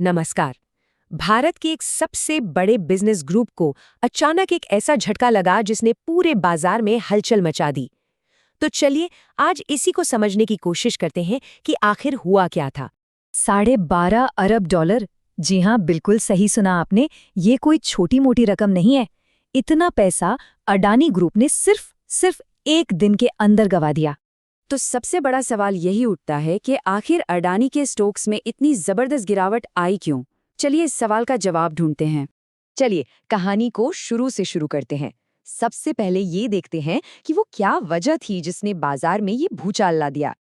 नमस्कार। भारत के एक सबसे बड़े बिजनेस ग्रुप को अचानक एक ऐसा झटका लगा जिसने पूरे बाजार में हलचल मचा दी। तो चलिए आज इसी को समझने की कोशिश करते हैं कि आखिर हुआ क्या था। $12.5 अरब। जी हाँ, बिल्कुल सही सुना आपने। ये कोई छोटी मोटी रकम नहीं है। इतना पैसा अडानी ग्रुप ने सिर्फ एक दिन के अंदर गवा दिया। तो सबसे बड़ा सवाल यही उठता है कि आखिर अडानी के स्टॉक्स में इतनी जबरदस्त गिरावट आई क्यों? चलिए इस सवाल का जवाब ढूंढते हैं। चलिए कहानी को शुरू से शुरू करते हैं। सबसे पहले ये देखते हैं कि वो क्या वजह थी जिसने बाजार में ये भूचाल ला दिया।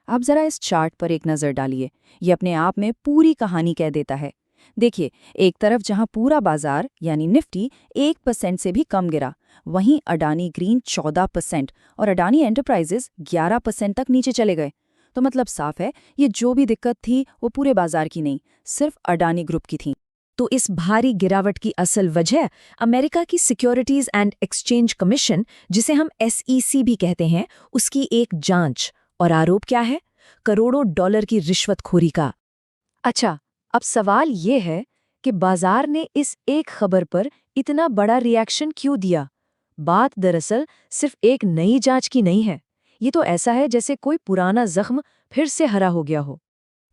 आप जरा इस चार्ट पर एक नजर डालिए। ये अपने आप में पूरी कहानी कह देता है। देखिए, एक तरफ जहां पूरा बाजार यानी निफ्टी 1% से भी कम गिरा, वहीं अडानी ग्रीन 14% और अडानी एंटरप्राइजेज 11% तक नीचे चले गए। तो मतलब साफ है, ये जो भी दिक्कत थी वो पूरे बाजार की नहीं, सिर्फ अडानी ग्रुप की थी। तो इस भारी गिरावट की असल वजह अमेरिका की सिक्योरिटीज एंड एक्सचेंज कमीशन, जिसे हम SEC भी कहते हैं, उसकी एक जांच। और आरोप क्या है? करोड़ों डॉलर की रिश्वतखोरी का। अच्छा, अब सवाल ये है कि बाजार ने इस एक खबर पर इतना बड़ा रिएक्शन क्यों दिया? बात दरअसल सिर्फ एक नई जांच की नहीं है। ये तो ऐसा है जैसे कोई पुराना जख्म फिर से हरा हो गया हो।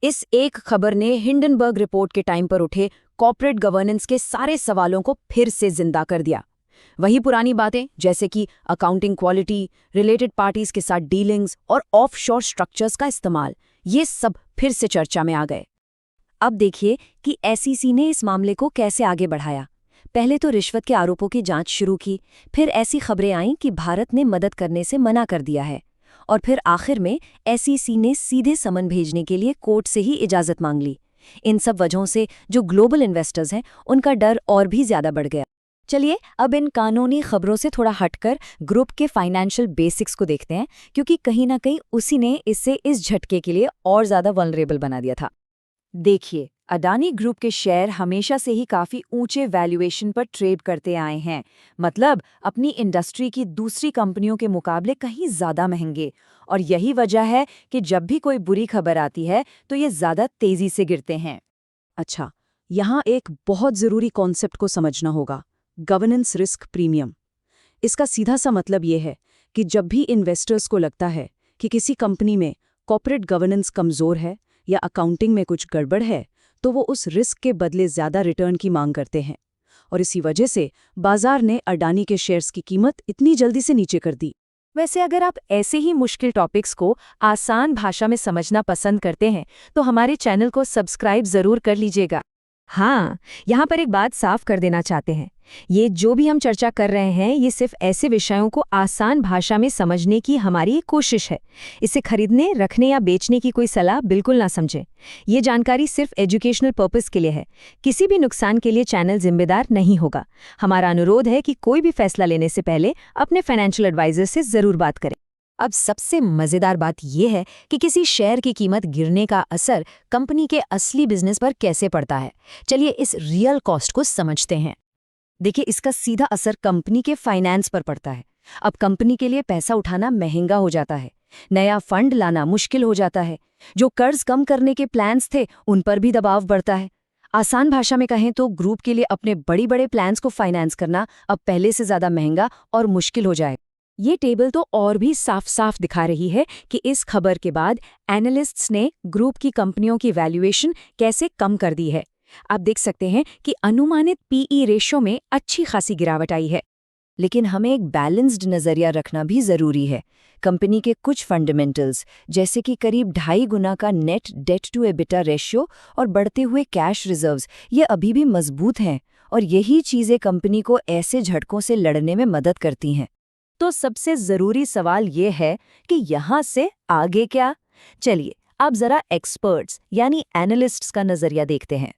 इस एक खबर ने हिंडनबर्ग रिपोर्ट के टाइम पर उठे कॉर्पोरेट गवर्नेंस के सारे सवालों को फिर से जिंदा कर दिया। वही पुरानी बातें जैसे कि अकाउंटिंग क्वालिटी, रिलेटेड पार्टीज के साथ डीलिंग्स और ऑफशोर स्ट्रक्चर्स का इस्तेमाल, ये सब फिर से चर्चा में आ गए। अब देखिए कि SEC ने इस मामले को कैसे आगे बढ़ाया। पहले तो रिश्वत के आरोपों की जांच शुरू की, फिर ऐसी खबरें आईं कि भारत ने मदद करने से मना कर दिया है, और फिर आखिर में SEC ने सीधे समन भेजने के लिए कोर्ट से ही इजाजत मांग ली। इन सब वजहों से जो ग्लोबल इन्वेस्टर्स हैं, उनका डर और भी ज्यादा बढ़ गया। चलिए अब इन कानूनी खबरों से थोड़ा हटकर ग्रुप के फाइनेंशियल बेसिक्स को देखते हैं, क्योंकि कहीं ना कहीं उसी ने इसे इस झटके के लिए और ज्यादा वल्नरेबल बना दिया था। देखिए, अडानी ग्रुप के शेयर हमेशा से ही काफी ऊंचे वैल्यूएशन पर ट्रेड करते आए हैं, मतलब अपनी इंडस्ट्री की दूसरी कंपनियों के मुकाबले कहीं ज्यादा महंगे। और यही वजह है कि जब भी कोई बुरी खबर आती है तो ये ज्यादा तेजी से गिरते हैं। अच्छा, यहाँ एक बहुत जरूरी कॉन्सेप्ट को समझना होगा, गवर्नेंस रिस्क प्रीमियम। इसका सीधा सा मतलब ये है कि जब भी इन्वेस्टर्स को लगता है कि किसी कंपनी में कॉर्पोरेट गवर्नेंस कमजोर है या अकाउंटिंग में कुछ गड़बड़ है, तो वो उस रिस्क के बदले ज्यादा रिटर्न की मांग करते हैं। और इसी वजह से बाजार ने अडानी के शेयर्स की कीमत इतनी जल्दी से नीचे कर दी। वैसे अगर आप ऐसे ही मुश्किल टॉपिक्स को आसान भाषा में समझना पसंद करते हैं तो हमारे चैनल को सब्सक्राइब जरूर कर लीजिएगा। हाँ, यहाँ पर एक बात साफ कर देना चाहते हैं। ये जो भी हम चर्चा कर रहे हैं, ये सिर्फ ऐसे विषयों को आसान भाषा में समझने की हमारी एक कोशिश है। इसे खरीदने, रखने या बेचने की कोई सलाह बिल्कुल ना समझें। ये जानकारी सिर्फ एजुकेशनल पर्पस के लिए है। किसी भी नुकसान के लिए चैनल जिम्मेदार नहीं होगा। हमारा अनुरोध है कि कोई भी फैसला लेने से पहले अपने फाइनेंशियल एडवाइजर से जरूर बात करें। अब सबसे मजेदार बात यह है कि किसी शेयर की कीमत गिरने का असर कंपनी के असली बिजनेस पर कैसे पड़ता है। चलिए इस रियल कॉस्ट को समझते हैं। देखिए, इसका सीधा असर कंपनी के फाइनेंस पर पड़ता है। अब कंपनी के लिए पैसा उठाना महंगा हो जाता है, नया फंड लाना मुश्किल हो जाता है, जो कर्ज कम करने के प्लान्स थे उन पर भी दबाव बढ़ता है। आसान भाषा में कहें तो ग्रुप के लिए अपने बड़ी बड़े प्लान्स को फाइनेंस करना अब पहले से ज्यादा महंगा और मुश्किल हो जाए। ये टेबल तो और भी साफ साफ दिखा रही है कि इस खबर के बाद एनालिस्ट्स ने ग्रुप की कंपनियों की वैल्यूएशन कैसे कम कर दी है। आप देख सकते हैं कि अनुमानित PE रेशो में अच्छी खासी गिरावट आई है। लेकिन हमें एक बैलेंस्ड नजरिया रखना भी जरूरी है। कंपनी के कुछ फंडामेंटल्स, जैसे कि करीब 2.5 गुना का net debt to EBITDA ratio और बढ़ते हुए कैश रिजर्व्स, ये अभी भी मजबूत हैं, और यही चीजें कंपनी को ऐसे झटकों से लड़ने में मदद करती हैं। तो सबसे जरूरी सवाल ये है कि यहाँ से आगे क्या? चलिए अब जरा एक्सपर्ट्स यानी एनालिस्ट्स का नजरिया देखते हैं।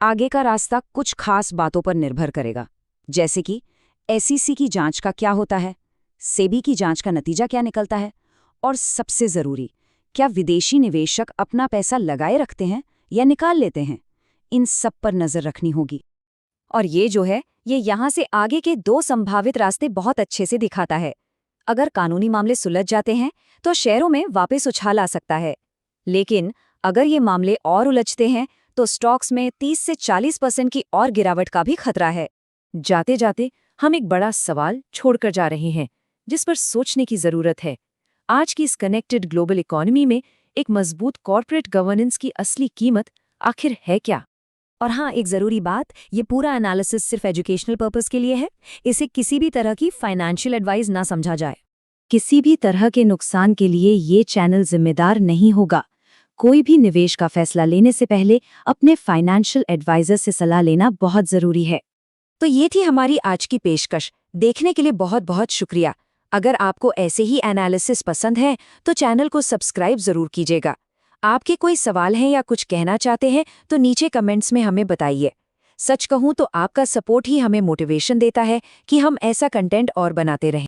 आगे का रास्ता कुछ खास बातों पर निर्भर करेगा, जैसे कि SEC की जांच का क्या होता है, सेबी की जांच का नतीजा क्या निकलता है, और सबसे जरूरी, क्या विदेशी निवेशक अपना पैसा लगाए रखते हैं या निकाल लेते हैं। इन सब पर नजर रखनी होगी। और ये जो है, ये यहाँ से आगे के 2 संभावित रास्ते बहुत अच्छे से दिखाता है। अगर कानूनी मामले सुलझ जाते हैं तो शेयरों में वापस उछाल आ सकता है, लेकिन अगर ये मामले और उलझते हैं तो स्टॉक्स में 30 से 40% की और गिरावट का भी खतरा है। जाते जाते हम एक बड़ा सवाल छोड़कर जा रहे हैं, जिस पर सोचने की जरूरत है। आज की इस कनेक्टेड ग्लोबल इकोनॉमी में एक मजबूत कॉर्पोरेट गवर्नेंस की असली कीमत आखिर है क्या? और हाँ, एक ज़रूरी बात, ये पूरा एनालिसिस सिर्फ एजुकेशनल पर्पस के लिए है। इसे किसी भी तरह की फाइनेंशियल एडवाइस ना समझा जाए। किसी भी तरह के नुकसान के लिए ये चैनल जिम्मेदार नहीं होगा। कोई भी निवेश का फैसला लेने से पहले अपने फाइनेंशियल एडवाइजर से सलाह लेना बहुत जरूरी है। तो ये थी हमारी आज की पेशकश। देखने के लिए बहुत बहुत शुक्रिया। अगर आपको ऐसे ही एनालिसिस पसंद है तो चैनल को सब्सक्राइब जरूर कीजिएगा। आपके कोई सवाल हैं या कुछ कहना चाहते हैं तो नीचे कमेंट्स में हमें बताइए। सच कहूं तो आपका सपोर्ट ही हमें मोटिवेशन देता है कि हम ऐसा कंटेंट और बनाते रहें।